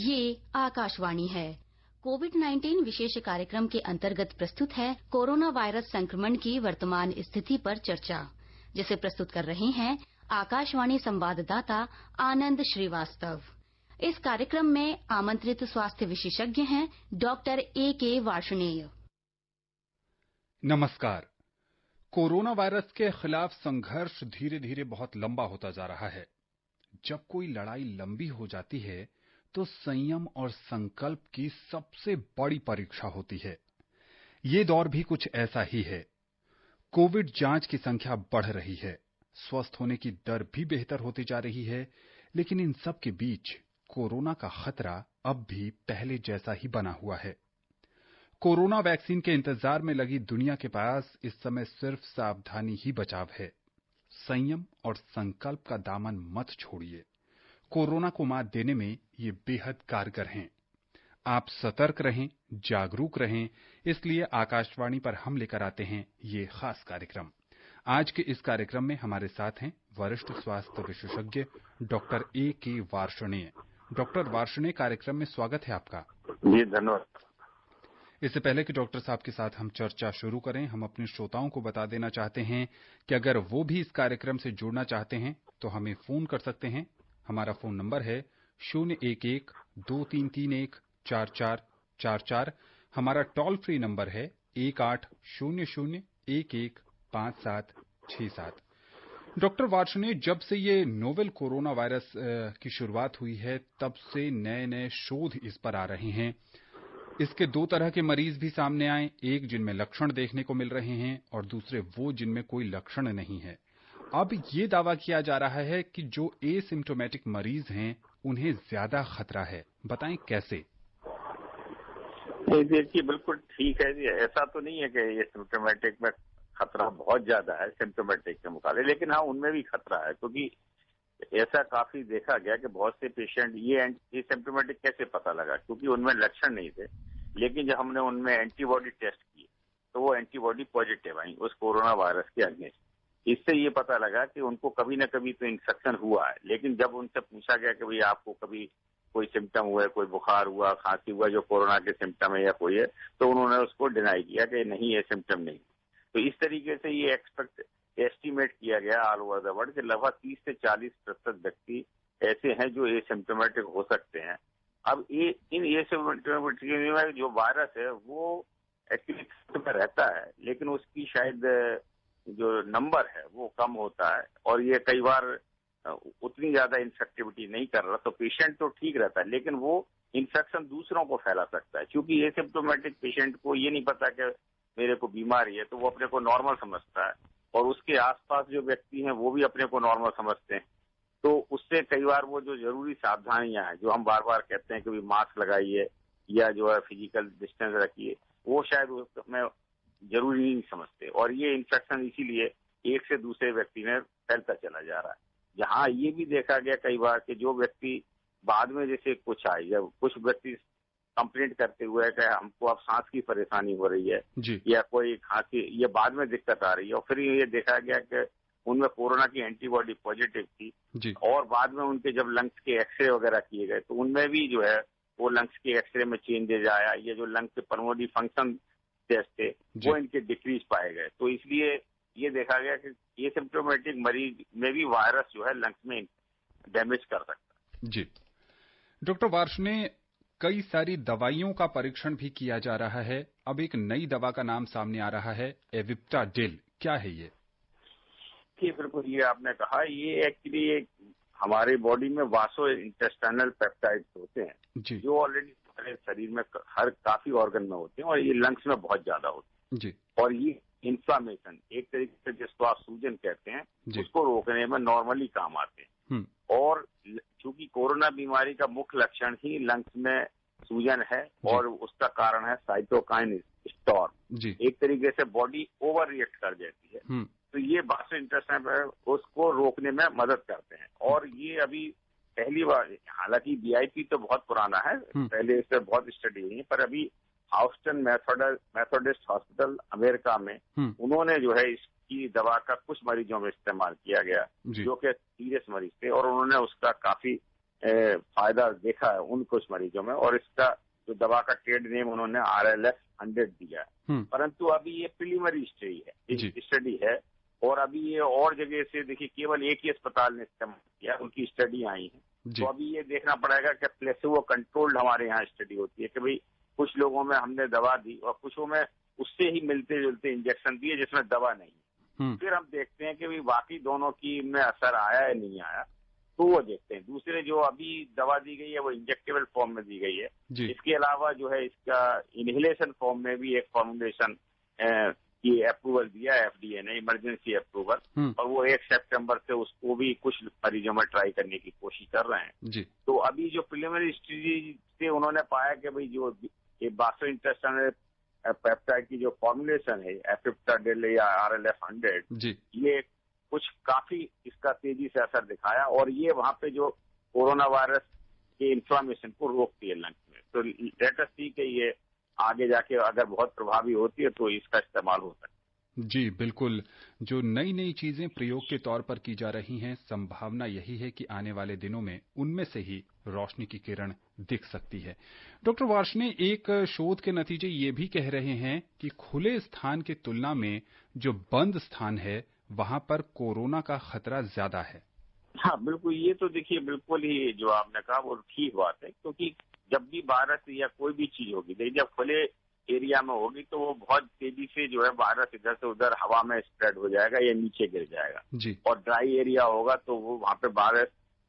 ये आकाशवाणी है। कोविड-19 विशेष कार्यक्रम के अंतर्गत प्रस्तुत है कोरोना वायरस संक्रमण की वर्तमान स्थिति पर चर्चा, जिसे प्रस्तुत कर रहे हैं आकाशवाणी संवाददाता आनंद श्रीवास्तव। इस कार्यक्रम में आमंत्रित स्वास्थ्य विशेषज्ञ हैं डॉक्टर A.K. वार्ष्णेय। नमस्कार। कोरोना वायरस के खिलाफ संघर्ष धीरे धीरे बहुत लंबा होता जा रहा है। जब कोई लड़ाई लंबी हो जाती है तो संयम और संकल्प की सबसे बड़ी परीक्षा होती है। ये दौर भी कुछ ऐसा ही है। कोविड जांच की संख्या बढ़ रही है, स्वस्थ होने की दर भी बेहतर होती जा रही है, लेकिन इन सब के बीच कोरोना का खतरा अब भी पहले जैसा ही बना हुआ है। कोरोना वैक्सीन के इंतजार में लगी दुनिया के पास इस समय सिर्फ सावधानी ही बचाव है। संयम और संकल्प का दामन मत छोड़िए। कोरोना को मात देने में ये बेहद कारगर हैं। आप सतर्क रहें, जागरूक रहें, इसलिए आकाशवाणी पर हम लेकर आते हैं ये खास कार्यक्रम। आज के इस कार्यक्रम में हमारे साथ हैं वरिष्ठ स्वास्थ्य विशेषज्ञ doctor A.K. Varshney. Doctor Varshney, कार्यक्रम में स्वागत है आपका। जी, धन्यवाद। इससे पहले कि डॉक्टर साहब के साथ हम चर्चा शुरू करें, हम अपने श्रोताओं को बता देना चाहते हैं कि अगर वो भी इस कार्यक्रम से जुड़ना चाहते हैं तो हमें फोन कर सकते हैं। हमारा फोन नंबर है 011-2331-4444। हमारा टोल फ्री नंबर है 1800-115767। डॉक्टर वार्ष्णेय, जब से ये नोवेल कोरोना वायरस की शुरुआत हुई है तब से नए नए शोध इस पर आ रहे हैं। इसके दो तरह के मरीज भी सामने आए, एक जिनमें लक्षण देखने को मिल रहे हैं और दूसरे वो जिनमें कोई लक्षण नहीं है। अब ये दावा किया जा रहा है कि जो एसिम्प्टोमेटिक मरीज हैं उन्हें ज्यादा खतरा है। बताएं कैसे? देखिए, बिल्कुल ठीक है जी। ऐसा तो नहीं है कि ये सिम्प्टोमेटिक में खतरा बहुत ज्यादा है सिम्प्टोमेटिक के मुकाबले, लेकिन हाँ, उनमें भी खतरा है, क्योंकि ऐसा काफी देखा गया कि बहुत से पेशेंट ये सिम्प्टोमेटिक कैसे पता लगा, क्योंकि उनमें लक्षण नहीं थे, लेकिन जब हमने उनमें एंटीबॉडी टेस्ट किए तो वो एंटीबॉडी पॉजिटिव आई उस कोरोना वायरस के अगेंस्ट। इससे ये पता लगा कि उनको कभी न कभी तो इन्फेक्शन हुआ है। लेकिन जब उनसे पूछा गया कि भाई आपको कभी कोई सिम्टम हुआ है, कोई बुखार हुआ, खांसी हुआ जो कोरोना के सिम्टम है या कोई है, तो उन्होंने उसको डिनाई किया कि नहीं, ये सिम्टम नहीं। तो इस तरीके से ये एस्टिमेट किया गया ऑल ओवर द वर्ल्ड कि लगभग 30 से 40% व्यक्ति ऐसे हैं जो एसिम्प्टोमेटिक हो सकते हैं। अब इन एसिम्प्टोमेटिक में जो वायरस है वो एक्चुअली में रहता है, लेकिन उसकी शायद जो नंबर है वो कम होता है और ये कई बार उतनी ज्यादा इन्फेक्टिविटी नहीं कर रहा, तो पेशेंट तो ठीक रहता है, लेकिन वो इन्फेक्शन दूसरों को फैला सकता है, क्योंकि एसिम्प्टोमेटिक पेशेंट को ये नहीं पता कि मेरे को बीमारी है, तो वो अपने को नॉर्मल समझता है और उसके आसपास जो व्यक्ति हैं वो भी अपने को नॉर्मल समझते हैं। तो उससे कई बार वो जो जरूरी सावधानियां हैं जो हम बार बार कहते हैं कि मास्क लगाइए या जो है फिजिकल डिस्टेंस रखिए, वो शायद उसमें जरूरी नहीं समझते और ये इन्फेक्शन इसीलिए एक से दूसरे व्यक्ति में फैलता चला जा रहा है। जहाँ ये भी देखा गया कई बार कि जो व्यक्ति बाद में जैसे कुछ आए या कुछ व्यक्ति कंप्लेंट करते हुए कि हमको अब सांस की परेशानी हो रही है या कोई खांसी, ये बाद में दिक्कत आ रही है और फिर ये देखा गया कि उनमें कोरोना की एंटीबॉडी पॉजिटिव थी और बाद में उनके जब लंग्स के एक्सरे वगैरह किए गए तो उनमें भी जो है वो लंग्स के एक्सरे में चेंजेज आया, ये जो लंग्स के पल्मोनरी फंक्शन टेस्ट थे वो इनके डिक्रीज पाए गए। तो इसलिए ये देखा गया कि ये सिम्प्टोमेटिक मरीज में भी वायरस जो है लंग्स में डैमेज कर सकता है। जी डॉक्टर वार्ष्णेय, कई सारी दवाइयों का परीक्षण भी किया जा रहा है। अब एक नई दवा का नाम सामने आ रहा है, एविप्टाडिल। क्या है ये? बिल्कुल, ये आपने कहा, ये एक्चुअली हमारे बॉडी में वासो इंटेस्टाइनल पेप्टाइड्स होते हैं जो ऑलरेडी हमारे शरीर में हर काफी ऑर्गन में होते हैं और ये लंग्स में बहुत ज्यादा होते हैं और ये इन्फ्लामेशन, एक तरीके से जिसको आप सूजन कहते हैं, उसको रोकने में नॉर्मली काम आते हैं। और चूंकि कोरोना बीमारी का मुख्य लक्षण ही लंग्स में सूजन है और उसका कारण है साइटोकाइन स्टॉर्म। एक तरीके से बॉडी ओवर रिएक्ट कर जाती है, तो ये वासो इंटेस्टाइन उसको रोकने में मदद करते हैं। और ये अभी पहली बार, हालांकि बीआईपी तो बहुत पुराना है, पहले इस पर बहुत स्टडी हुई है, पर अभी हाउस्टन मेथोडिस्ट हॉस्पिटल अमेरिका में उन्होंने जो है इसकी दवा का कुछ मरीजों में इस्तेमाल किया गया जो कि सीरियस मरीज थे और उन्होंने उसका काफी फायदा देखा है उन कुछ मरीजों में, और इसका जो दवा का ट्रेड नेम उन्होंने RLF-100 दिया है। परंतु अभी ये प्रीलिमिनरी स्टडी है और अभी ये और जगह से देखिए केवल एक ही अस्पताल ने इस्तेमाल किया, उनकी स्टडी आई है। तो अभी ये देखना पड़ेगा कि प्लेसिबो कंट्रोल्ड हमारे यहाँ स्टडी होती है कि भाई कुछ लोगों में हमने दवा दी और कुछों में उससे ही मिलते जुलते इंजेक्शन दिए जिसमें दवा नहीं। फिर हम देखते हैं कि भाई बाकी दोनों की में असर आया या नहीं आया, तो वो देखते हैं। दूसरे जो अभी दवा दी गई है वो इंजेक्टेबल फॉर्म में दी गई है। इसके अलावा जो है इसका इनहेलेशन फॉर्म में भी एक फॉर्मुलेशन की अप्रूवल दिया है FDA ने, इमरजेंसी अप्रूवल, और वो 1 सितंबर से उसको भी कुछ मरीजों में ट्राई करने की कोशिश कर रहे हैं। तो अभी जो प्रीलिमिनरी स्टडी से उन्होंने पाया कि भाई जो बासो इंटेस्टाइनल पेप्टाइड की जो फॉर्मुलेशन है एफिप्टाडिल या RLF-100, ये कुछ काफी इसका तेजी से असर दिखाया और ये वहां पे जो कोरोना वायरस के इन्फ्लामेशन को रोकती है लंग्स में। तो लेट अस सी कि ये आगे जाके अगर बहुत प्रभावी होती है तो इसका इस्तेमाल हो सकता है। जी बिल्कुल, जो नई नई चीजें प्रयोग के तौर पर की जा रही हैं, संभावना यही है कि आने वाले दिनों में उनमें से ही रोशनी की किरण दिख सकती है। डॉक्टर वार्ष्णेय, एक शोध के नतीजे ये भी कह रहे हैं कि खुले स्थान की तुलना में जो बंद स्थान है वहां पर कोरोना का खतरा ज्यादा है। हाँ बिल्कुल, ये तो देखिए बिल्कुल ही जो आपने कहा वो ठीक बात है, क्योंकि जब भी वायरस या कोई भी चीज होगी, देखिए जब खुले एरिया में होगी तो वो बहुत तेजी से जो है वायरस इधर से उधर हवा में स्प्रेड हो जाएगा या नीचे गिर जाएगा। और ड्राई एरिया होगा तो वो वहां पे वायरस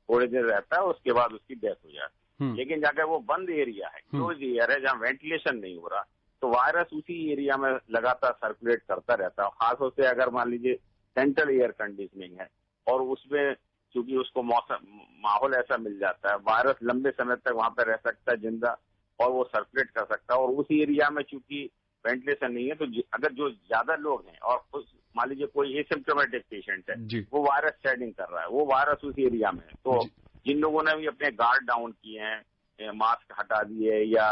थोड़ी देर रहता है, उसके बाद उसकी डेथ हो जाती है। लेकिन अगर वो बंद एरिया है, क्लोज एरिया है, जहाँ वेंटिलेशन नहीं हो रहा, तो वायरस उसी एरिया में लगातार सर्कुलेट करता रहता है। खासतौर से अगर मान लीजिए सेंट्रल एयर कंडीशनिंग है और उसमें चूंकि उसको माहौल ऐसा मिल जाता है, वायरस लंबे समय तक वहां पर रह सकता है जिंदा और वो सर्कुलेट कर सकता है। और उस एरिया में चूंकि वेंटिलेशन नहीं है, तो अगर जो ज्यादा लोग हैं और मान लीजिए कोई एसिम्प्टोमेटिक पेशेंट है, वो वायरस शेडिंग कर रहा है, वो वायरस उस एरिया में है, तो जिन लोगों ने भी अपने गार्ड डाउन किए हैं, मास्क हटा दिए या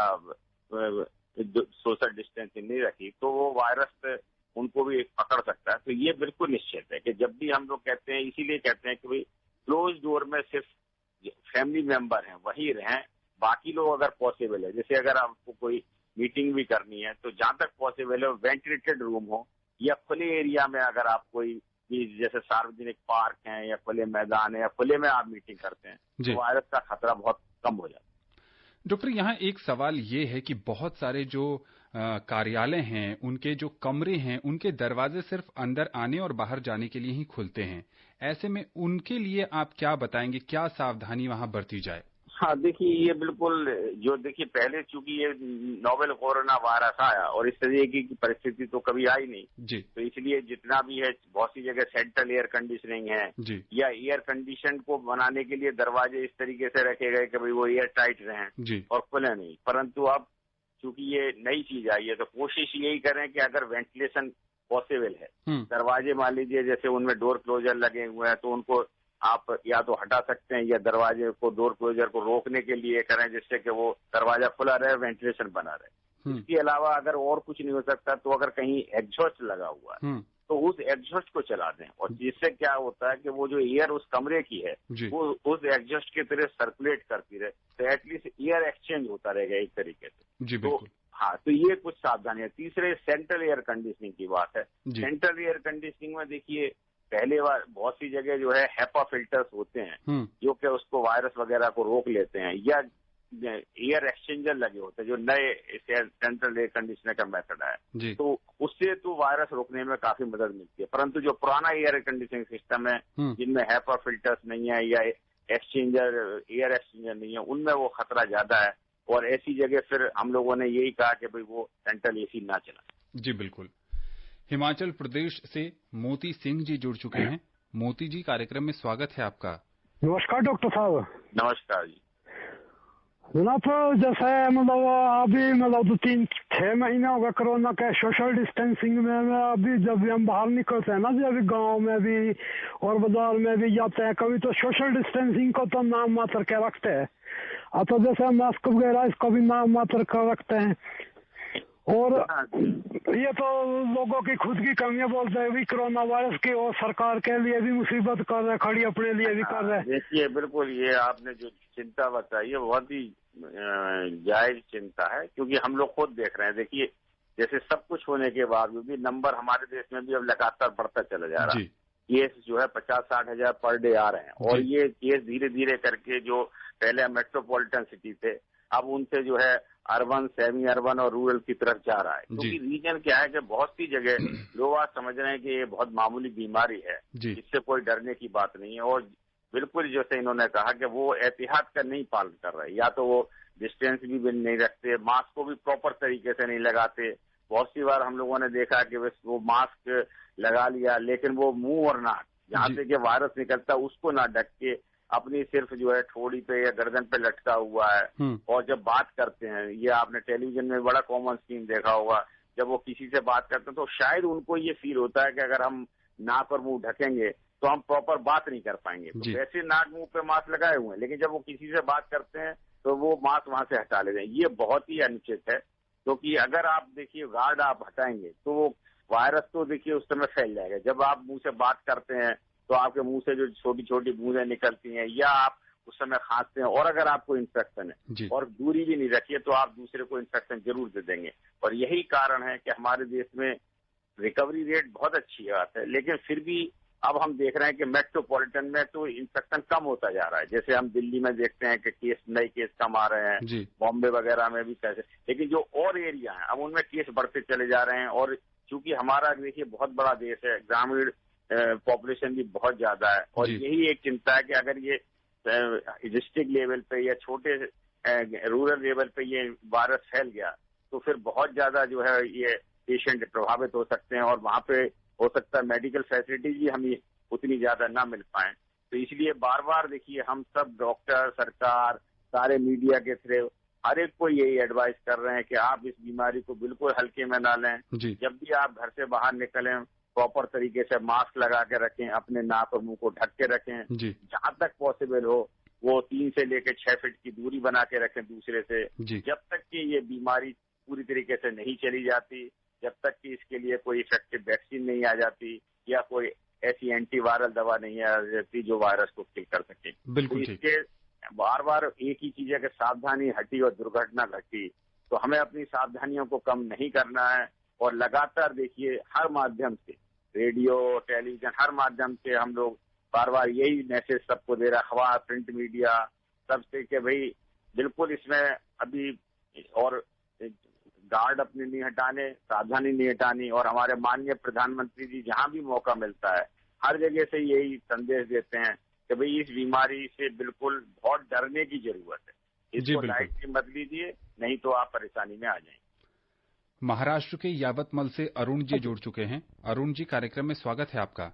सोशल डिस्टेंसिंग नहीं रखी, तो वो वायरस उनको भी पकड़ सकता है। तो ये बिल्कुल निश्चित है कि जब भी हम लोग कहते हैं, इसीलिए कहते हैं कि भाई क्लोज डोर में सिर्फ फैमिली मेंबर हैं वही रहें, बाकी लोग अगर पॉसिबल है, जैसे अगर आपको कोई मीटिंग भी करनी है तो जहां तक पॉसिबल है वेंटिलेटेड रूम हो या खुले एरिया में, अगर आप कोई जैसे सार्वजनिक पार्क हैं या खुले मैदान है या खुले में आप मीटिंग करते हैं, तो वायरस का खतरा बहुत कम हो जाता है। डॉक्टर, यहाँ एक सवाल ये है कि बहुत सारे जो कार्यालय हैं, उनके जो कमरे हैं, उनके दरवाजे सिर्फ अंदर आने और बाहर जाने के लिए ही खुलते हैं। ऐसे में उनके लिए आप क्या बताएंगे, क्या सावधानी वहां बरती जाए? हाँ देखिए, ये बिल्कुल जो देखिए पहले चूंकि ये नोवेल कोरोना वायरस आया और इस तरीके की परिस्थिति तो कभी आई नहीं जी, तो इसलिए जितना भी है बहुत सी जगह सेंट्रल एयर कंडीशनिंग है जी, या एयर कंडीशन को बनाने के लिए दरवाजे इस तरीके से रखे गए कि भाई वो एयर टाइट रहें और खुले नहीं। परंतु अब चूंकि ये नई चीज आई है तो कोशिश यही करें कि अगर वेंटिलेशन पॉसिबल है, दरवाजे मान लीजिए जैसे उनमें डोर क्लोजर लगे हुए हैं तो उनको आप या तो हटा सकते हैं या दरवाजे को, डोर क्लोजर को रोकने के लिए करें जिससे कि वो दरवाजा खुला रहे, वेंटिलेशन बना रहे। इसके अलावा अगर और कुछ नहीं हो सकता तो अगर कहीं एग्जॉस्ट लगा हुआ है तो उस एग्जॉस्ट को चला दें, और जिससे क्या होता है कि वो जो एयर उस कमरे की है वो उस एग्जॉस्ट की तरह सर्कुलेट करती रहे, तो एटलीस्ट एयर एक्सचेंज होता रहेगा एक तरीके से। जी, तो हाँ, तो ये कुछ सावधानियां। तीसरे सेंट्रल एयर कंडीशनिंग की बात है। सेंट्रल एयर कंडीशनिंग में देखिए पहले बार बहुत सी जगह जो है HEPA फिल्टर्स होते हैं जो कि उसको वायरस वगैरह को रोक लेते हैं, या एयर एक्सचेंजर लगे होते हैं जो नए सेंट्रल एयर कंडीशनर का मेथड है, तो उससे तो वायरस रोकने में काफी मदद मिलती है। परंतु जो पुराना एयर कंडीशनिंग सिस्टम है जिनमें HEPA फिल्टर्स नहीं है या एयर एक्सचेंजर नहीं है, उनमें वो खतरा ज्यादा है, और ऐसी जगह फिर हम लोगों ने यही कहा कि भाई वो सेंट्रल एसी ना चला। जी बिल्कुल। हिमाचल प्रदेश से मोती सिंह जी जुड़ चुके हैं। मोती जी, कार्यक्रम में स्वागत है आपका। नमस्कार डॉक्टर साहब। नमस्कार जी। जनाब, तो जैसे मतलब अभी मतलब 2-3-6 महीने हो गए कोरोना के सोशल डिस्टेंसिंग में। अभी जब भी हम बाहर निकलते हैं ना, जब भी गांव में भी और बाजार में भी जाते हैं कभी, तो सोशल डिस्टेंसिंग को तो नाम मात्र के रखते हैं, तो जैसे मास्क वगैरह इसको भी नाम मात्र का रखते हैं। और ये तो लोगों की खुद की कमियां बोलते हैं भी कोरोना वायरस की, और सरकार के लिए भी मुसीबत कर रहे, खड़ी अपने लिए भी कर रहे। देखिए बिल्कुल ये आपने जो चिंता बताई है बहुत ही जायज चिंता है, क्योंकि हम लोग खुद देख रहे हैं। देखिए जैसे सब कुछ होने के बावजूद भी नंबर हमारे देश में भी अब लगातार बढ़ता चला जा रहा है। केस जो है 50-60 हजार पर डे आ रहे हैं, और ये केस धीरे धीरे करके जो पहले मेट्रोपॉलिटन सिटी थे अब उनसे जो है अर्बन, सेमी अर्बन और रूरल की तरफ जा रहा है। क्योंकि रीजन क्या है कि बहुत सी जगह लोग आज समझ रहे हैं कि ये बहुत मामूली बीमारी है, इससे कोई डरने की बात नहीं है। और बिल्कुल जैसे इन्होंने कहा कि वो एहतियात का नहीं पालन कर रहे, या तो वो डिस्टेंस भी नहीं रखते, मास्क को भी प्रॉपर तरीके से नहीं लगाते। बहुत सी बार हम लोगों ने देखा कि वो मास्क लगा लिया लेकिन वो मुंह और नाक जहाँ से कि वायरस निकलता है उसको ना ढक के अपनी सिर्फ जो है ठोड़ी पे या गर्दन पे लटका हुआ है। और जब बात करते हैं, ये आपने टेलीविजन में बड़ा कॉमन सीन देखा होगा, जब वो किसी से बात करते हैं तो शायद उनको ये फील होता है कि अगर हम नाक और मुंह ढकेंगे तो हम प्रॉपर बात नहीं कर पाएंगे। तो वैसे नाक मुंह पे मास्क लगाए हुए हैं, लेकिन जब वो किसी से बात करते हैं तो वो मास्क वहां से हटा लेते हैं। ये बहुत ही अनुचित है, क्योंकि अगर आप देखिए गार्ड आप हटाएंगे तो वो वायरस तो देखिए उस समय फैल जाएगा। जब आप मुंह से बात करते हैं तो आपके मुंह से जो छोटी छोटी बूंदें निकलती हैं, या आप उस समय खांसते हैं और अगर आपको इन्फेक्शन है और दूरी भी नहीं रखिए तो आप दूसरे को इन्फेक्शन जरूर दे देंगे। और यही कारण है कि हमारे देश में रिकवरी रेट बहुत अच्छी बात है, लेकिन फिर भी अब हम देख रहे हैं कि मेट्रोपॉलिटन में तो इन्फेक्शन कम होता जा रहा है। जैसे हम दिल्ली में देखते हैं कि नए केस कम आ रहे हैं, बॉम्बे वगैरह में भी कैसे, लेकिन जो और एरिया है अब उनमें केस बढ़ते चले जा रहे हैं। और चूंकि हमारा देखिए बहुत बड़ा देश है, ग्रामीण पॉपुलेशन भी बहुत ज्यादा है, और यही एक चिंता है कि अगर ये डिस्ट्रिक्ट लेवल पे या छोटे रूरल लेवल पे ये वायरस फैल गया तो फिर बहुत ज्यादा जो है ये पेशेंट प्रभावित हो सकते हैं, और वहां पे हो सकता है मेडिकल फैसिलिटीज भी हमें उतनी ज्यादा ना मिल पाए। तो इसलिए बार बार देखिए हम सब डॉक्टर, सरकार, सारे मीडिया के थ्रू हर एक को यही एडवाइस कर रहे हैं कि आप इस बीमारी को बिल्कुल हल्के में ना लें। जब भी आप घर से बाहर निकलें प्रॉपर तरीके से मास्क लगा के रखें, अपने नाक और मुंह को ढक के रखें, जहां तक पॉसिबल हो वो 3 से लेकर 6 फीट की दूरी बना के रखें दूसरे से, जब तक कि ये बीमारी पूरी तरीके से नहीं चली जाती, जब तक कि इसके लिए कोई इफेक्टिव वैक्सीन नहीं आ जाती या कोई ऐसी एंटीवायरल दवा नहीं आ जाती जो वायरस को किल कर सके। बिल्कुल तो इसके बार बार एक ही चीज है कि सावधानी हटी और दुर्घटना घटी, तो हमें अपनी सावधानियों को कम नहीं करना है। और लगातार देखिए हर माध्यम से, रेडियो, टेलीविजन, हर माध्यम से हम लोग बार बार यही मैसेज सबको दे रहा है, अखबार, प्रिंट मीडिया सबसे, कि भाई बिल्कुल इसमें अभी और गार्ड अपने नहीं हटाने, सावधानी नहीं हटानी। और हमारे माननीय प्रधानमंत्री जी जहां भी मौका मिलता है हर जगह से यही संदेश देते हैं कि भाई इस बीमारी से बिल्कुल बहुत डरने की जरूरत है, इसको लाइटली मत लीजिए, नहीं तो आप परेशानी में आ जाएंगे। महाराष्ट्र के यावतमल से अरुण जी जुड़ चुके हैं। अरुण जी, कार्यक्रम में स्वागत है आपका।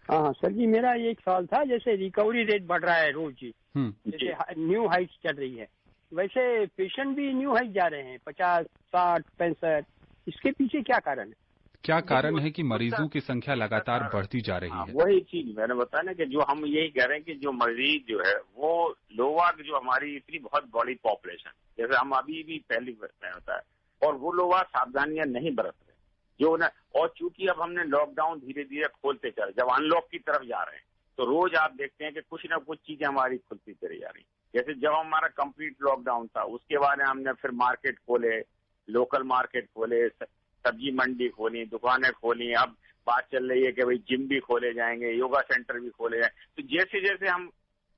हाँ सर जी, मेरा एक सवाल था, जैसे रिकवरी रेट बढ़ रहा है रोज जी, जैसे न्यू हाइट्स चल रही है, वैसे पेशेंट भी न्यू हाइट जा रहे हैं 50, 60, 65, इसके पीछे क्या कारण है? क्या कारण है कि मरीजों की संख्या लगातार बढ़ती जा रही है? वही चीज मैंने बताया ना कि जो हम यही कह रहे हैं कि जो मरीज जो है वो लोग जो हमारी इतनी बहुत बड़ी पॉपुलेशन, जैसे हम अभी भी पहली होता है, और वो लोग सावधानियां नहीं बरत रहे जो ना, और चूंकि अब हमने लॉकडाउन धीरे धीरे खोलते चल, जब अनलॉक की तरफ जा रहे हैं तो रोज आप देखते हैं कि कुछ ना कुछ चीजें हमारी खुलती चली जा रही। जैसे जब हमारा कंप्लीट लॉकडाउन था उसके बाद हमने फिर मार्केट खोले, लोकल मार्केट खोले, सब्जी मंडी खोली, दुकानें खोली, अब बात चल रही है कि भाई जिम भी खोले जाएंगे, योगा सेंटर भी खोले जाएंगे। तो जैसे जैसे हम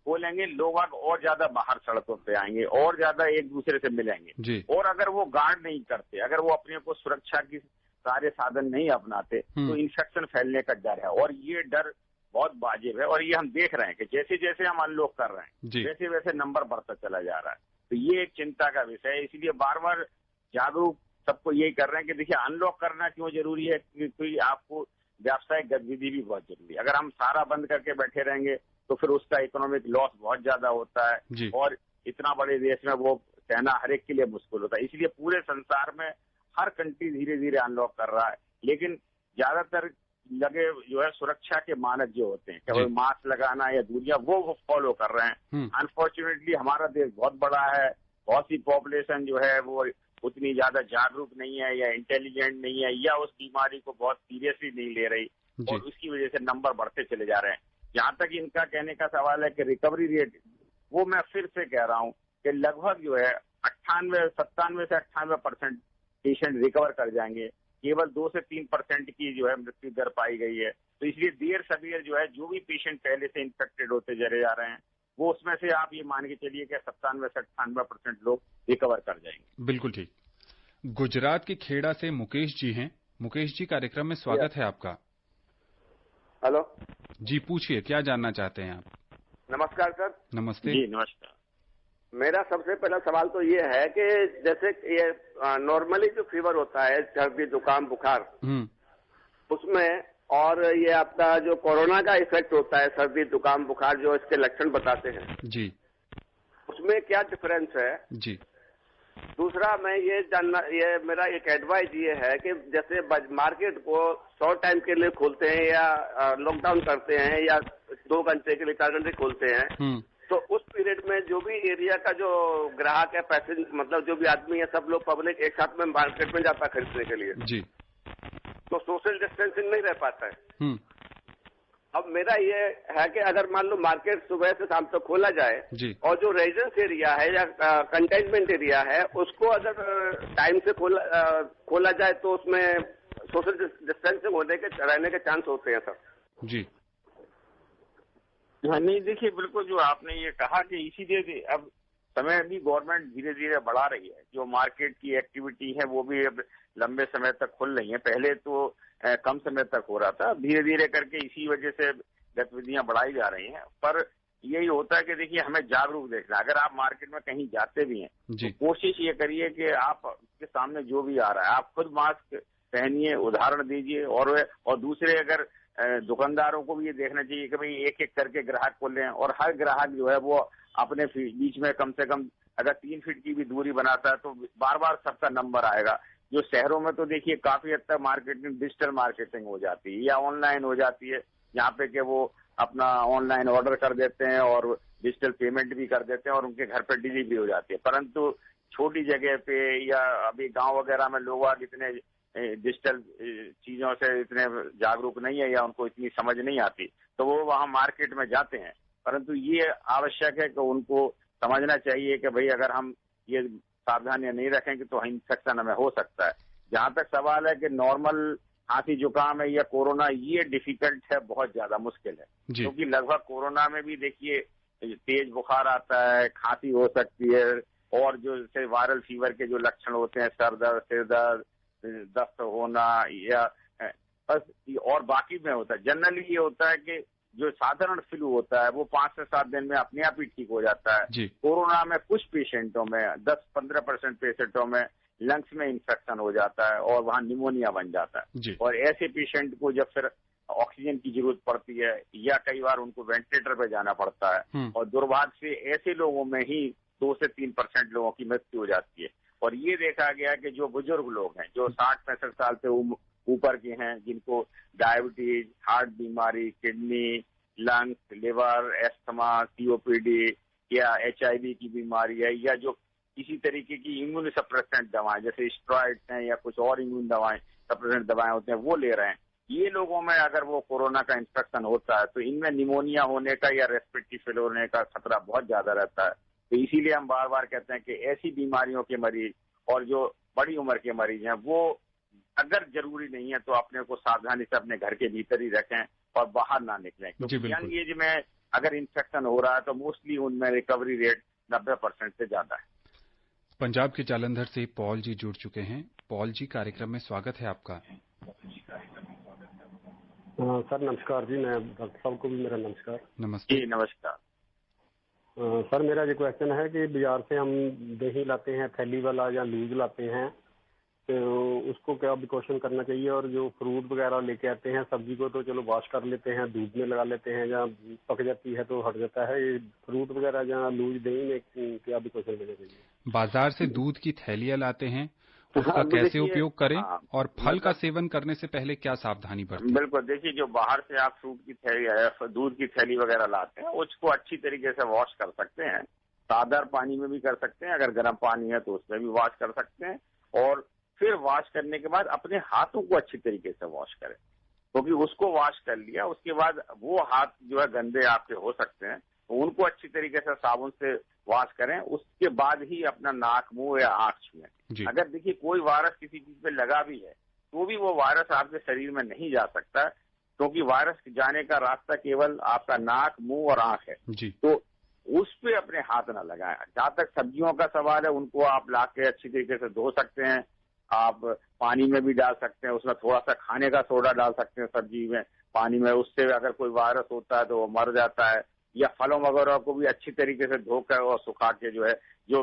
खोलेंगे लोग और ज्यादा बाहर सड़कों पे आएंगे और ज्यादा एक दूसरे से मिलेंगे। और अगर वो गार्ड नहीं करते, अगर वो अपने को सुरक्षा की सारे साधन नहीं अपनाते तो इन्फेक्शन फैलने का डर है, और ये डर बहुत वाजिब है। और ये हम देख रहे हैं कि जैसे जैसे हम अनलॉक कर रहे हैं वैसे वैसे नंबर बढ़ता चला जा रहा है। तो ये एक चिंता का विषय है, इसलिए बार बार जागरूक सबको यही कर रहे हैं कि देखिए अनलॉक करना क्यों जरूरी है, क्योंकि आपको व्यावसायिक गतिविधि भी बहुत जरूरी है। अगर हम सारा बंद करके बैठे रहेंगे तो फिर उसका इकोनॉमिक लॉस बहुत ज्यादा होता है, और इतना बड़े देश में वो कहना हर एक के लिए मुश्किल होता है। इसलिए पूरे संसार में हर कंट्री धीरे धीरे अनलॉक कर रहा है, लेकिन ज्यादातर लगे जो है सुरक्षा के मानक जो होते हैं, क्या मास्क लगाना या दूरियां, वो फॉलो कर रहे हैं। अनफॉर्चुनेटली हमारा देश बहुत बड़ा है, बहुत सी पॉपुलेशन जो है वो उतनी ज्यादा जागरूक नहीं है या इंटेलिजेंट नहीं है या उस बीमारी को बहुत सीरियसली नहीं ले रही और उसकी वजह से नंबर बढ़ते चले जा रहे हैं। जहां तक इनका कहने का सवाल है कि रिकवरी रेट, वो मैं फिर से कह रहा हूं कि लगभग जो है 97 से 98% पेशेंट रिकवर कर जाएंगे। केवल 2 से 3% की जो है मृत्यु दर पाई गई है। तो इसलिए देर सबेर जो है जो भी पेशेंट पहले से इन्फेक्टेड होते चले जा रहे हैं वो उसमें से आप ये मान के चलिए कि 97 से 98% लोग रिकवर कर जाएंगे। बिल्कुल ठीक। गुजरात के खेड़ा से मुकेश जी हैं। मुकेश जी, कार्यक्रम में स्वागत है आपका। हेलो जी, पूछिए, क्या जानना चाहते हैं आप? नमस्कार सर। नमस्ते जी नमस्कार। मेरा सबसे पहला सवाल तो ये है कि जैसे ये नॉर्मली जो फीवर होता है, सर्दी जुकाम बुखार, उसमें और ये आपका जो कोरोना का इफेक्ट होता है, सर्दी जुकाम बुखार जो इसके लक्षण बताते हैं जी, उसमें क्या डिफरेंस है जी। दूसरा मैं ये जानना, ये मेरा एक एडवाइस ये है कि जैसे मार्केट को शॉर्ट टाइम के लिए खोलते हैं या लॉकडाउन करते हैं या 2 घंटे के लिए 4 घंटे खोलते हैं, तो उस पीरियड में जो भी एरिया का जो ग्राहक है, पैसेंजर मतलब जो भी आदमी है, सब लोग पब्लिक एक साथ में मार्केट में जाता है खरीदने के लिए जी, तो सोशल डिस्टेंसिंग नहीं रह पाता है। अब मेरा ये है कि अगर मान लो मार्केट सुबह से शाम तक खोला जाए जी, और जो रेजिडेंस एरिया है या कंटेनमेंट एरिया है उसको अगर टाइम से खोला जाए तो उसमें सोशल डिस्टेंसिंग होने के रहने के चांस होते हैं सर। जी हाँ, नहीं देखिए, बिल्कुल जो आपने ये कहा कि इसीलिए अब समय भी गवर्नमेंट धीरे धीरे बढ़ा रही है। जो मार्केट की एक्टिविटी है वो भी अब लंबे समय तक खुल रही है। पहले तो कम समय तक हो रहा था, धीरे धीरे करके इसी वजह से गतिविधियां बढ़ाई जा रही हैं। पर यही होता है कि देखिए हमें जागरूक देखना। अगर आप मार्केट में कहीं जाते भी हैं तो कोशिश ये करिए कि आप के सामने जो भी आ रहा है आप खुद मास्क पहनिए, उदाहरण दीजिए। और दूसरे अगर दुकानदारों को भी ये देखना चाहिए कि भाई एक एक करके ग्राहक को लें और हर ग्राहक जो है वो अपने बीच में कम से कम अगर 3 फीट की भी दूरी बनाता है तो बार बार सबका नंबर आएगा। जो शहरों में तो देखिए काफी हद तक मार्केटिंग डिजिटल मार्केटिंग हो जाती है या ऑनलाइन हो जाती है, यहाँ पे कि वो अपना ऑनलाइन ऑर्डर कर देते हैं और डिजिटल पेमेंट भी कर देते हैं और उनके घर पे डिलीवरी हो जाती है। परंतु छोटी जगह पे या अभी गांव वगैरह में लोग इतने डिजिटल चीजों से इतने जागरूक नहीं है या उनको इतनी समझ नहीं आती, तो वो वहां मार्केट में जाते हैं। परंतु ये आवश्यक है कि उनको समझना चाहिए कि भाई अगर हम ये सावधानियां नहीं रखेंगे तो इन्फेक्शन हमें हो सकता है। जहां तक सवाल है कि नॉर्मल खांसी जुकाम है या कोरोना, ये डिफिकल्ट है, बहुत ज्यादा मुश्किल है, क्योंकि लगभग कोरोना में भी देखिए तेज बुखार आता है, खांसी हो सकती है और जो जैसे वायरल फीवर के जो लक्षण होते हैं, सर दर्द, सिर दर्द, दस्त होना या बस, और बाकी में होता है। जनरली ये होता है कि जो साधारण फ्लू होता है वो 5 से 7 दिन में अपने आप ही ठीक हो जाता है। कोरोना में कुछ पेशेंटों में 10-15% पेशेंटों में लंग्स में इन्फेक्शन हो जाता है और वहां निमोनिया बन जाता है और ऐसे पेशेंट को जब फिर ऑक्सीजन की जरूरत पड़ती है या कई बार उनको वेंटिलेटर पे जाना पड़ता है और दुर्भाग्य से ऐसे लोगों में ही 2 से 3% लोगों की मृत्यु हो जाती है। और ये देखा गया कि जो बुजुर्ग लोग हैं, जो 60-65 साल से ऊपर के हैं, जिनको डायबिटीज, हार्ट बीमारी, kidney, lungs, liver, asthma, COPD या HIV की बीमारी है या जो किसी तरीके की इम्यून सप्रेसेंट दवाएं जैसे स्टेरॉइड्स हैं या कुछ और इम्यून दवाएं, सप्रेसेंट दवाएं होते हैं, वो ले रहे हैं, ये लोगों में अगर वो कोरोना का इन्फेक्शन होता है तो इनमें निमोनिया होने का या रेस्पिरेटरी फेल होने का खतरा बहुत ज्यादा रहता है। तो इसीलिए हम बार बार कहते हैं कि ऐसी बीमारियों के मरीज और जो बड़ी उम्र के मरीज हैं वो अगर जरूरी नहीं है तो अपने को सावधानी से अपने घर के भीतर ही रखें और बाहर ना निकलें, क्योंकि यंग एज में अगर इन्फेक्शन हो रहा है तो मोस्टली उनमें रिकवरी रेट 90% से ज्यादा है। पंजाब के जालंधर से पॉल जी जुड़ चुके हैं। पॉल जी, कार्यक्रम में स्वागत है आपका। सर नमस्कार जी, मैं डॉक्टर साहब को भी मेरा नमस्कार। नमस्ते। जी नमस्कार। सर मेरा ये क्वेश्चन है कि बाजार से हम दही लाते हैं थैली वाला या लूज लाते हैं, तो उसको क्या प्रिकॉशन करना चाहिए? और जो फ्रूट वगैरह लेके आते हैं, सब्जी को तो चलो वॉश कर लेते हैं, दूध में लगा लेते हैं, या पक जाती है तो हट जाता है, ये फ्रूट वगैरह या लूज दही में क्या प्रिकॉशन लेना चाहिए? बाजार से दूध की थैलियां लाते हैं, उसका कैसे उपयोग करें और फल का सेवन करने से पहले क्या सावधानी बरतें? बिल्कुल, देखिए जो बाहर से आप फ्रूट की थैली या दूध की थैली वगैरह लाते हैं उसको अच्छी तरीके से वॉश कर सकते हैं साधारण पानी में भी कर सकते हैं, अगर गर्म पानी है तो उसमें भी वॉश कर सकते हैं। और फिर वॉश करने के बाद अपने हाथों को अच्छी तरीके से वॉश करें, क्योंकि उसको वॉश कर लिया उसके बाद वो हाथ जो है गंदे आपके हो सकते हैं, तो उनको अच्छी तरीके से साबुन से वॉश करें। उसके बाद ही अपना नाक, मुंह या आंख छुएं। अगर देखिए कोई वायरस किसी चीज पे लगा भी है तो भी वो वायरस आपके शरीर में नहीं जा सकता, क्योंकि वायरस जाने का रास्ता केवल आपका नाक, मुंह और आंख है। तो उस पे अपने हाथ ना लगाएं। जहां तक सब्जियों का सवाल है, उनको आप लाके अच्छी तरीके से धो सकते हैं, आप पानी में भी डाल सकते हैं, उसमें थोड़ा सा खाने का सोडा डाल सकते हैं सब्जी में, पानी में, उससे अगर कोई वायरस होता है तो वो मर जाता है। या फलों वगैरह को भी अच्छी तरीके से धोकर और सुखा के जो है, जो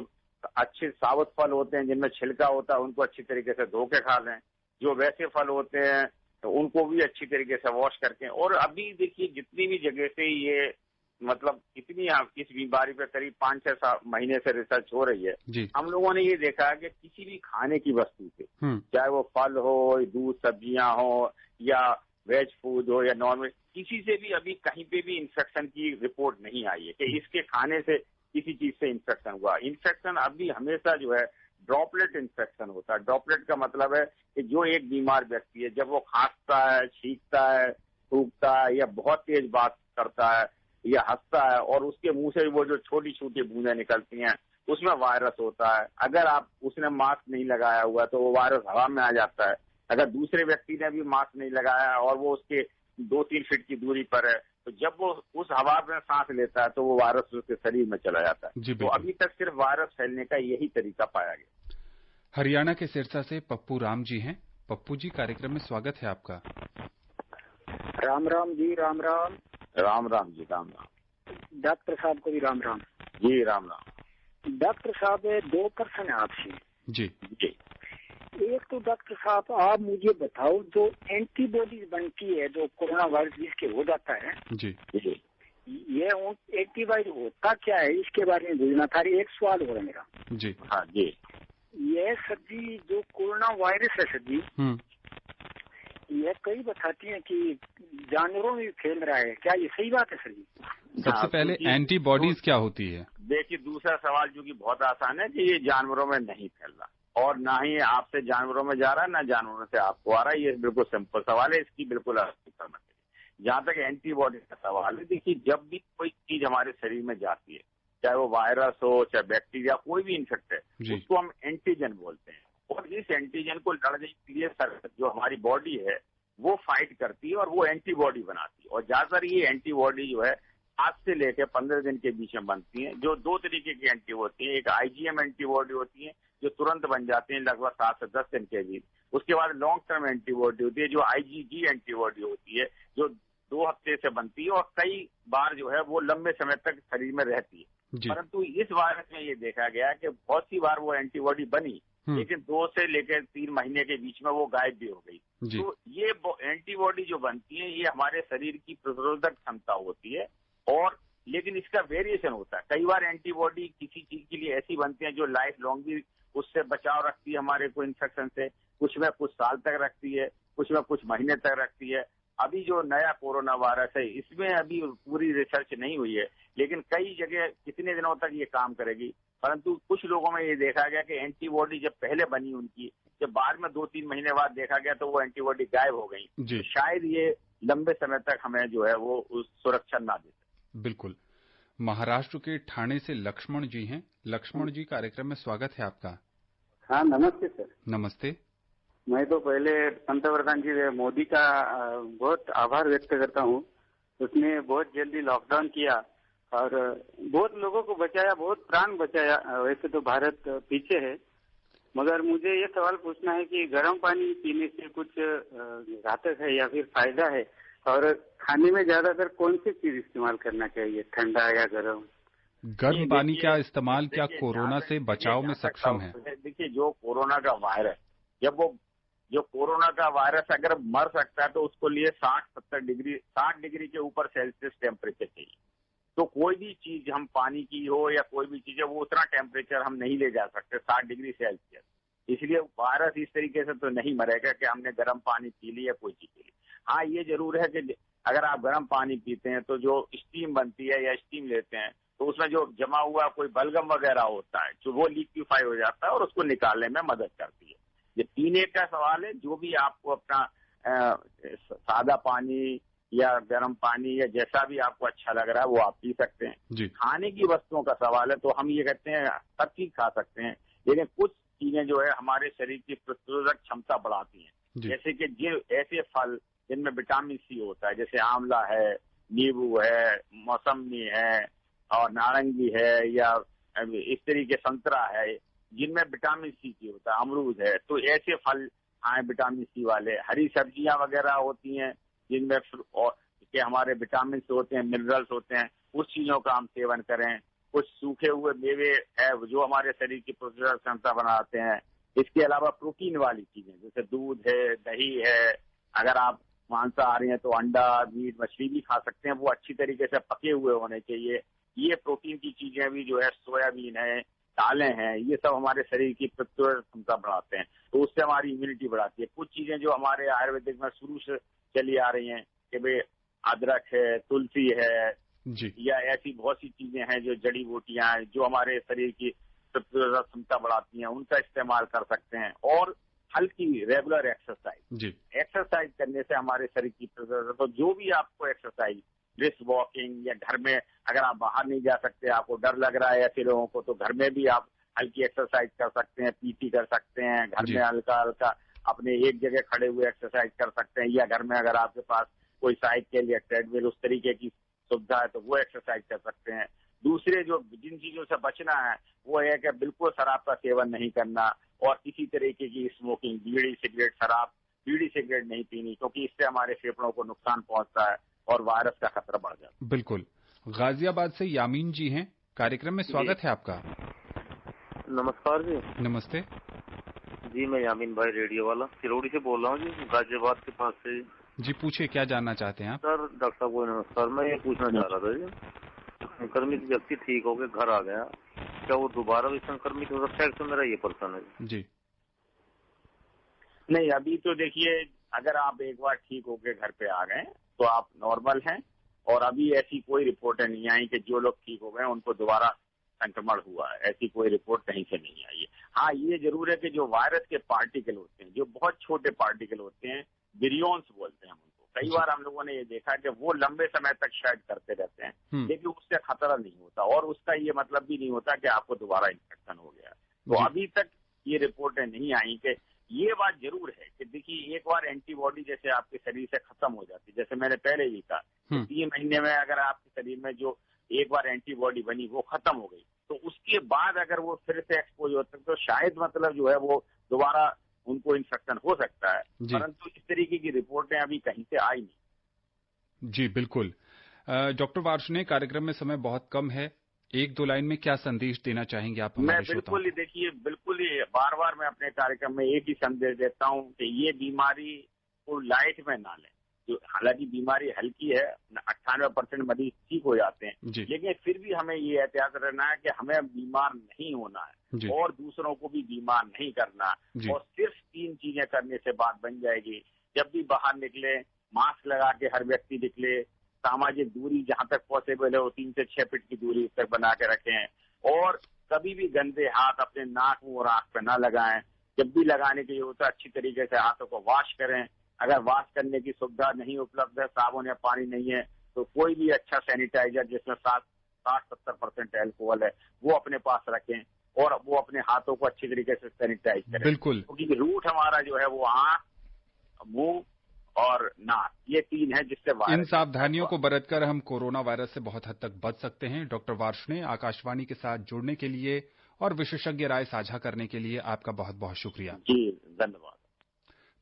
अच्छे साबुत फल होते हैं जिनमें छिलका होता है उनको अच्छी तरीके से धो के खा लें। जो वैसे फल होते हैं तो उनको भी अच्छी तरीके से वॉश करके। और अभी देखिए जितनी भी जगह से ये मतलब इतनी इस बीमारी पे करीब 5-6 महीने से रिसर्च हो रही है, हम लोगों ने ये देखा है कि किसी भी खाने की वस्तु से, चाहे वो फल हो, दूध, सब्जियां हो या वेज फूड हो या नॉन वेज, किसी से भी अभी कहीं पे भी इन्फेक्शन की रिपोर्ट नहीं आई है कि इसके खाने से किसी चीज से इन्फेक्शन हुआ। इन्फेक्शन अभी हमेशा जो है ड्रॉपलेट इन्फेक्शन होता है। ड्रॉपलेट का मतलब है कि जो एक बीमार व्यक्ति है जब वो खांसता है, छींकता है, थूकता है या बहुत तेज बात करता है या हंसता है और उसके मुंह से वो जो छोटी छोटी बूंदें निकलती हैं उसमें वायरस होता है। अगर उसने मास्क नहीं लगाया हुआ तो वो वायरस हवा में आ जाता है। अगर दूसरे व्यक्ति ने भी मास्क नहीं लगाया और वो उसके 2-3 फीट की दूरी पर है तो जब वो उस हवा में सांस लेता है तो वो वायरस उसके शरीर में चला जाता है। तो अभी तक सिर्फ वायरस फैलने का यही तरीका पाया गया। हरियाणा के सिरसा से पप्पू राम जी हैं। पप्पू जी, कार्यक्रम में स्वागत है आपका। राम राम जी। राम राम। राम राम जी। राम राम। डॉक्टर साहब को भी राम राम जी। राम राम। डॉक्टर साहब 2 प्रश्न है आपसे। जी जी। एक तो डॉक्टर साहब आप मुझे बताओ, जो एंटीबॉडीज बनती है जो कोरोना वायरस जिसके हो जाता है जी, ये एंटीबॉडी होता क्या है, इसके बारे में पूछना था। एक सवाल हो रहा है मेरा। जी। हाँ जी। ये सर जी जो कोरोना वायरस है सर जी, ये कई बताती हैं कि जानवरों में फैल रहा है, क्या ये सही बात है सर जी? सबसे पहले एंटीबॉडीज क्या होती है? देखिए दूसरा सवाल जो कि बहुत आसान है कि ये जानवरों में नहीं फैल रहा और ना ही आपसे जानवरों में जा रहा है, ना जानवरों से आपको आ रहा है। ये बिल्कुल सिंपल सवाल है, इसकी बिल्कुल करना चाहिए। जहां तक एंटीबॉडी का सवाल है, देखिए जब भी कोई चीज हमारे शरीर में जाती है, चाहे वो वायरस हो, चाहे बैक्टीरिया, कोई भी इन्फेक्ट है, उसको हम एंटीजन बोलते हैं। और इस एंटीजन को लड़ने के लिए जो हमारी बॉडी है वो फाइट करती है और वो एंटीबॉडी बनाती है। और ज्यादातर ये एंटीबॉडी जो है 7 से लेकर 15 दिन के बीच में बनती है। जो 2 तरीके की एंटीबॉडी होती है, एक IgM एंटीबॉडी होती है जो तुरंत बन जाती है लगभग 7 से 10 दिन के बीच। उसके बाद लॉन्ग टर्म एंटीबॉडी होती है जो IgG एंटीबॉडी होती है जो 2 हफ्ते से बनती है और कई बार जो है वो लंबे समय तक शरीर में रहती है। परंतु इस वायरस में ये देखा गया कि बहुत सी बार वो एंटीबॉडी बनी लेकिन 2 से लेकर 3 महीने के बीच में वो गायब भी हो गई। तो ये एंटीबॉडी जो बनती है ये हमारे शरीर की प्रतिरोधक क्षमता होती है और लेकिन इसका वेरिएशन होता है। कई बार एंटीबॉडी किसी चीज के लिए ऐसी बनती है जो लाइफ लॉन्ग भी उससे बचाव रखती है हमारे को इन्फेक्शन से, कुछ में कुछ साल तक रखती है, कुछ में कुछ महीने तक रखती है। अभी जो नया कोरोना वायरस है इसमें अभी पूरी रिसर्च नहीं हुई है लेकिन कई जगह कितने दिनों तक ये काम करेगी। परंतु कुछ लोगों में ये देखा गया कि एंटीबॉडी जब पहले बनी उनकी, जब बाद में 2-3 महीने बाद देखा गया तो वो एंटीबॉडी गायब हो गई। तो शायद ये लंबे समय तक हमें जो है वो उस सुरक्षा ना दे सके। बिल्कुल। महाराष्ट्र के ठाणे से लक्ष्मण जी हैं। लक्ष्मण जी, कार्यक्रम में स्वागत है आपका। हाँ नमस्ते सर। नमस्ते। मैं तो पहले पंतप्रधान जी मोदी का बहुत आभार व्यक्त करता हूँ। उसने बहुत जल्दी लॉकडाउन किया और बहुत लोगों को बचाया, बहुत प्राण बचाया। वैसे तो भारत पीछे है मगर मुझे ये सवाल पूछना है कि गर्म पानी पीने से कुछ घातक है या फिर फायदा है और खाने में ज्यादातर कौन सी चीज इस्तेमाल करना चाहिए, ठंडा या गर्म? गर्म पानी का इस्तेमाल क्या कोरोना से बचाव में सक्षम है? देखिए जो कोरोना का वायरस, जब वो जो कोरोना का वायरस अगर मर सकता है तो उसको लिए 60 डिग्री के ऊपर सेल्सियस टेम्परेचर चाहिए। तो कोई भी चीज हम पानी की हो या कोई भी चीज है वो उतना टेम्परेचर हम नहीं ले जा सकते 60 डिग्री सेल्सियस। इसलिए वायरस इस तरीके से तो नहीं मरेगा कि हमने गर्म पानी पी लिया या कोई चीज पी ली। हाँ ये जरूर है कि अगर आप गर्म पानी पीते हैं तो जो स्टीम बनती है या स्टीम लेते हैं तो उसमें जो जमा हुआ कोई बलगम वगैरह होता है जो वो लिक्विफाई हो जाता है और उसको निकालने में मदद करती है। ये पीने का सवाल है, जो भी आपको अपना सादा पानी या गर्म पानी या जैसा भी आपको अच्छा लग रहा है वो आप पी सकते हैं। खाने की वस्तुओं का सवाल है तो हम ये कहते हैं सब चीज खा सकते हैं, लेकिन कुछ चीजें जो है हमारे शरीर की प्रतिरोधक क्षमता बढ़ाती हैं। जैसे कि जो ऐसे फल जिनमें विटामिन सी होता है, जैसे आंवला है, नींबू है, मौसमी है और नारंगी है, या इस तरीके संतरा है जिनमें विटामिन सी की होता है, अमरूद है, तो ऐसे फल खाएं विटामिन सी वाले। हरी सब्जियां वगैरह होती हैं जिनमें के हमारे विटामिन होते हैं, मिनरल्स होते हैं, उस चीजों का हम सेवन करें। कुछ सूखे हुए मेवे है जो हमारे शरीर की प्रतिरोधक क्षमता बनाते हैं। इसके अलावा प्रोटीन वाली चीजें जैसे दूध है, दही है, अगर आप मांसाहारी हैं तो अंडा, मीट, मछली भी खा सकते हैं, वो अच्छी तरीके से पके हुए होने चाहिए। ये प्रोटीन की चीजें भी जो है, सोयाबीन है, दालें हैं, ये सब हमारे शरीर की प्रतिरोधक क्षमता बढ़ाते हैं, तो उससे हमारी इम्यूनिटी बढ़ाती है। कुछ चीजें जो हमारे आयुर्वेदिक में शुरू से चली आ रही हैं कि भाई अदरक है, तुलसी है या ऐसी बहुत सी चीजें हैं जो जड़ी बूटियां हैं जो हमारे शरीर की प्रतिरोधक क्षमता बढ़ाती हैं, उनका इस्तेमाल कर सकते हैं। और हल्की रेगुलर एक्सरसाइज करने से हमारे शरीर की प्रतिरोधक, तो जो भी आपको एक्सरसाइज, ब्रिस्क वॉकिंग, या घर में अगर आप बाहर नहीं जा सकते, आपको डर लग रहा है ऐसे लोगों को, तो घर में भी आप हल्की एक्सरसाइज कर सकते हैं, पीटी कर सकते हैं, घर में हल्का हल्का अपने एक जगह खड़े हुए एक्सरसाइज कर सकते हैं, या घर में अगर आपके पास कोई साइकिल या ट्रेडमिल उस तरीके की सुविधा है तो वो एक्सरसाइज कर सकते हैं। दूसरे जो जिन चीजों से बचना है वो है कि बिल्कुल शराब का सेवन नहीं करना और किसी तरीके की स्मोकिंग, बीड़ी सिगरेट, शराब, बीड़ी सिगरेट नहीं पीनी, क्योंकि इससे हमारे फेफड़ों को नुकसान पहुंचता है और वायरस का खतरा बढ़ जाता है। बिल्कुल। गाजियाबाद से यामीन जी हैं, कार्यक्रम में स्वागत है आपका। नमस्कार जी। नमस्ते जी, मैं यामीन भाई रेडियो वाला सिरोड़ी से बोल रहा हूँ जी, गाजियाबाद के पास से। जी पूछिए, क्या जानना चाहते हैं आप? सर डॉक्टर साहब को नमस्कार, मैं ये पूछना चाह रहा था जी, संक्रमित व्यक्ति ठीक होकर घर आ गया, क्या वो दोबारा भी संक्रमित हो सकता है? तो मेरा ये प्रश्न है जी। नहीं, अभी तो देखिए, अगर आप एक बार ठीक होकर घर पे आ गए तो आप नॉर्मल हैं, और अभी ऐसी कोई रिपोर्टें नहीं आई कि जो लोग ठीक हो गए उनको दोबारा संक्रमण हुआ है, ऐसी कोई रिपोर्ट कहीं से नहीं आई है। हाँ, ये जरूर है कि जो वायरस के पार्टिकल होते हैं, जो बहुत छोटे पार्टिकल होते हैं, विरियोन्स बोलते हैं उनको, कई बार हम लोगों ने ये देखा कि वो लंबे समय तक शायद करते रहते हैं, लेकिन उससे खतरा नहीं होता और उसका ये मतलब भी नहीं होता कि आपको दोबारा इन्फेक्शन हो गया। तो अभी तक ये रिपोर्टें नहीं आई। कि ये बात जरूर है कि देखिए, एक बार एंटीबॉडी जैसे आपके शरीर से खत्म हो जाती है, जैसे मैंने पहले भी कहा, 3 महीने में अगर आपके शरीर में जो एक बार एंटीबॉडी बनी वो खत्म हो गई, तो उसके बाद अगर वो फिर से एक्सपोज होते हैं तो शायद मतलब जो है वो दोबारा उनको इन्फेक्शन हो सकता है, परंतु इस तरीके की रिपोर्टें अभी कहीं से आई नहीं। जी बिल्कुल। डॉक्टर वार्ष्णेय, कार्यक्रम में समय बहुत कम है, 1-2 लाइन में क्या संदेश देना चाहेंगे आप हमारे श्रोताओं को? मैं देखिए, बिल्कुल ही बार बार मैं अपने कार्यक्रम में एक ही संदेश देता हूँ कि ये बीमारी को लाइट में ना लें। जो हालांकि बीमारी हल्की है, 98% मरीज ठीक हो जाते हैं, लेकिन फिर भी हमें ये एहतियात रखना है कि हमें बीमार नहीं होना है और दूसरों को भी बीमार नहीं करना, और सिर्फ 3 चीजें करने से बात बन जाएगी। जब भी बाहर निकले, मास्क लगा के हर व्यक्ति निकले, सामाजिक दूरी जहां तक पॉसिबल है वो 3 से 6 फीट की दूरी तक बना के रखें, और कभी भी गंदे हाथ अपने नाक, मुंह और आंख पे ना लगाएं। जब भी लगाने के लिए होता है अच्छी तरीके से हाथों को वॉश करें। अगर वॉश करने की सुविधा नहीं उपलब्ध है, साबुन या पानी नहीं है, तो कोई भी अच्छा सैनिटाइजर जिसमें 60-70% एल्कोहल है वो अपने पास रखें और वो अपने हाथों को अच्छी तरीके से सैनिटाइज करें। बिल्कुल, क्योंकि रूट हमारा जो है वो आंख, मुंह और नाक, ये 3 है जिससे इन सावधानियों को बरतकर हम कोरोना वायरस से बहुत हद तक बच सकते हैं। डॉक्टर वार्ष्णेय, आकाशवाणी के साथ जुड़ने के लिए और विशेषज्ञ राय साझा करने के लिए आपका बहुत बहुत शुक्रिया। जी धन्यवाद।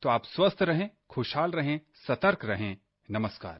तो आप स्वस्थ रहें, खुशहाल रहें, सतर्क रहें। नमस्कार।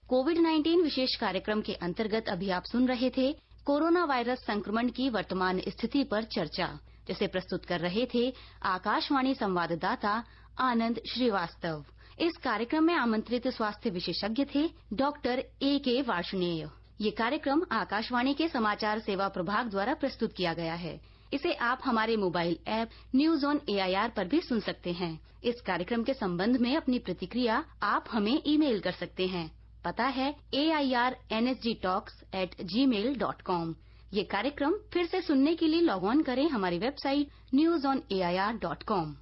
कोविड-19 विशेष कार्यक्रम के अंतर्गत अभी आप सुन रहे थे कोरोना वायरस संक्रमण की वर्तमान स्थिति पर चर्चा, जिसे प्रस्तुत कर रहे थे आकाशवाणी संवाददाता आनंद श्रीवास्तव। इस कार्यक्रम में आमंत्रित स्वास्थ्य विशेषज्ञ थे डॉक्टर A.K. वार्ष्णेय। ये कार्यक्रम आकाशवाणी के समाचार सेवा प्रभाग द्वारा प्रस्तुत किया गया है। इसे आप हमारे mobile app news on AIR पर भी सुन सकते हैं। इस कार्यक्रम के संबंध में अपनी प्रतिक्रिया आप हमें ईमेल कर सकते हैं। पता है airnsgtalks@gmail.com। ये कार्यक्रम फिर से सुनने के लिए लॉग ऑन करें हमारी वेबसाइट newsonair.com।